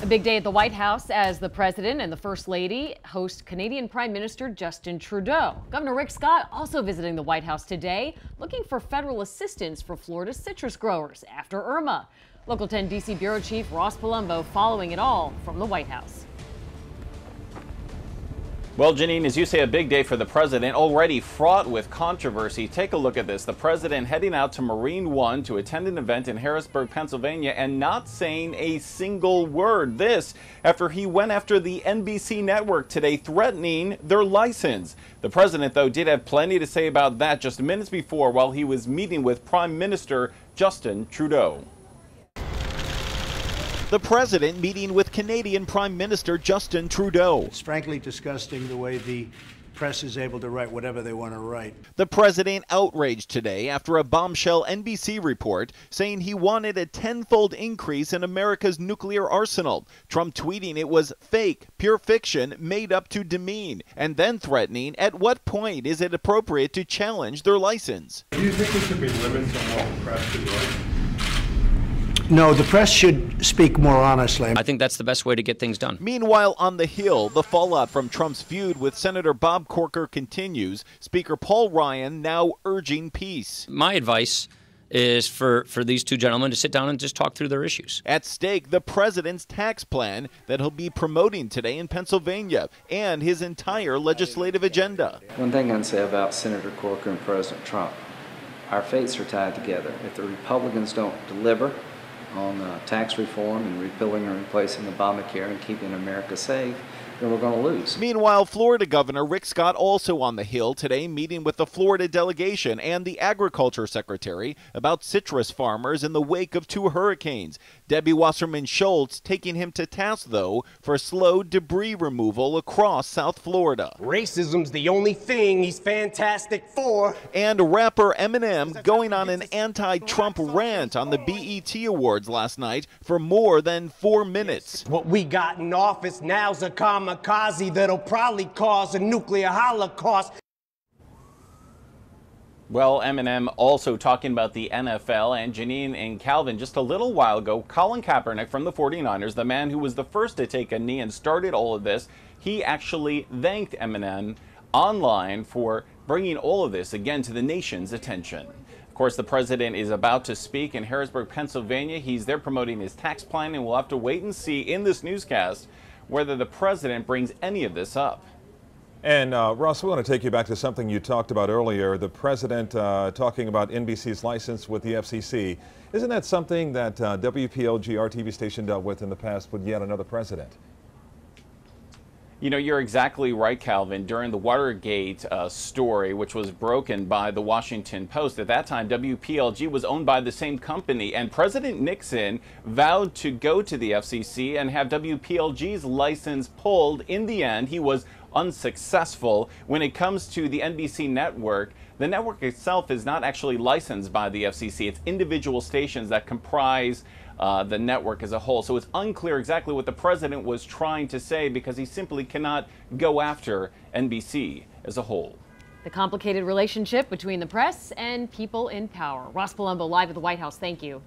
A big day at the White House as the president and the first lady host Canadian Prime Minister Justin Trudeau. Governor Rick Scott also visiting the White House today, looking for federal assistance for Florida's citrus growers after Irma. Local 10 DC Bureau Chief Ross Palumbo following it all from the White House. Well, Janine, as you say, a big day for the president, already fraught with controversy. Take a look at this. The president heading out to Marine One to attend an event in Harrisburg, Pennsylvania, and not saying a single word. This after he went after the NBC network today, threatening their license. The president, though, did have plenty to say about that just minutes before while he was meeting with Prime Minister Justin Trudeau. The president meeting with Canadian Prime Minister Justin Trudeau. It's frankly disgusting the way the press is able to write whatever they want to write. The president outraged today after a bombshell NBC report saying he wanted a tenfold increase in America's nuclear arsenal. Trump tweeting it was fake, pure fiction, made up to demean, and then threatening at what point is it appropriate to challenge their license. Do you think there should be limits on what the press should write? No, the press should speak more honestly. I think that's the best way to get things done. Meanwhile, on the Hill, the fallout from Trump's feud with Senator Bob Corker continues. Speaker Paul Ryan now urging peace. My advice is for these two gentlemen to sit down and just talk through their issues. At stake, the president's tax plan that he'll be promoting today in Pennsylvania and his entire legislative agenda. One thing I can say about Senator Corker and President Trump, our fates are tied together. If the Republicans don't deliver on tax reform and repealing and replacing Obamacare and keeping America safe, then we're going to lose. Meanwhile, Florida Governor Rick Scott also on the Hill today meeting with the Florida delegation and the Agriculture Secretary about citrus farmers in the wake of two hurricanes. Debbie Wasserman Schultz taking him to task, though, for slow debris removal across South Florida. Racism's the only thing he's fantastic for. And rapper Eminem going on an anti-Trump rant on the BET Awards last night for more than 4 minutes. What we got in office now's a kamikaze that'll probably cause a nuclear holocaust. Well, Eminem also talking about the NFL, and Janine and Calvin, just a little while ago, Colin Kaepernick from the 49ers, the man who was the first to take a knee and started all of this, he actually thanked Eminem online for bringing all of this again to the nation's attention. Of course, the president is about to speak in Harrisburg, Pennsylvania. He's there promoting his tax plan, and we'll have to wait and see in this newscast whether the president brings any of this up. And Ross, we want to take you back to something you talked about earlier, the president talking about NBC's license with the FCC. Isn't that something that WPLG, our TV station, dealt with in the past with yet another president? You know, you're exactly right, Calvin. During the Watergate story, which was broken by the Washington Post, at that time, WPLG was owned by the same company, and President Nixon vowed to go to the FCC and have WPLG's license pulled. In the end, he was unsuccessful. When it comes to the NBC network, the network itself is not actually licensed by the FCC. It's individual stations that comprise the network as a whole. So it's unclear exactly what the president was trying to say because he simply cannot go after NBC as a whole. The complicated relationship between the press and people in power. Ross Palumbo live at the White House. Thank you.